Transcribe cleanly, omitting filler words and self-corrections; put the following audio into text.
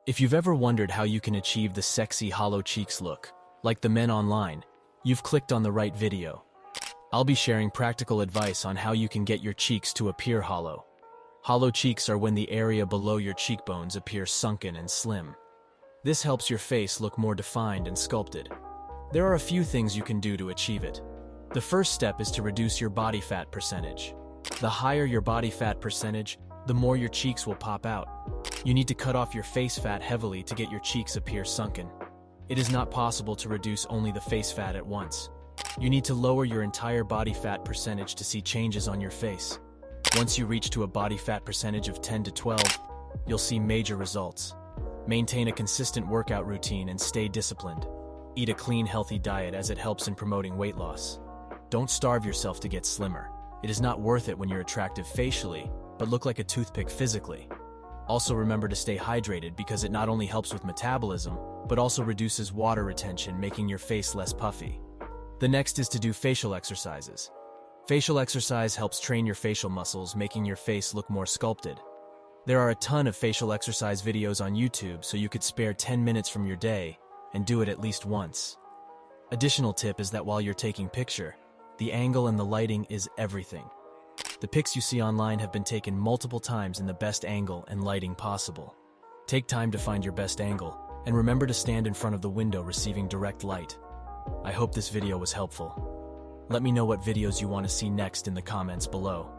If you've ever wondered how you can achieve the sexy hollow cheeks look, like the men online, you've clicked on the right video. I'll be sharing practical advice on how you can get your cheeks to appear hollow. Hollow cheeks are when the area below your cheekbones appears sunken and slim. This helps your face look more defined and sculpted. There are a few things you can do to achieve it. The first step is to reduce your body fat percentage. The higher your body fat percentage, the more your cheeks will pop out. You need to cut off your face fat heavily to get your cheeks appear sunken. It is not possible to reduce only the face fat at once. You need to lower your entire body fat percentage to see changes on your face. Once you reach to a body fat percentage of 10 to 12, you'll see major results. Maintain a consistent workout routine and stay disciplined. Eat a clean, healthy diet as it helps in promoting weight loss. Don't starve yourself to get slimmer. It is not worth it when you're attractive facially, but look like a toothpick physically. Also remember to stay hydrated because it not only helps with metabolism, but also reduces water retention, making your face less puffy. The next is to do facial exercises. Facial exercise helps train your facial muscles, making your face look more sculpted. There are a ton of facial exercise videos on YouTube, so you could spare 10 minutes from your day and do it at least once. Additional tip is that while you're taking picture, the angle and the lighting is everything. The pics you see online have been taken multiple times in the best angle and lighting possible. Take time to find your best angle, and remember to stand in front of the window receiving direct light. I hope this video was helpful. Let me know what videos you want to see next in the comments below.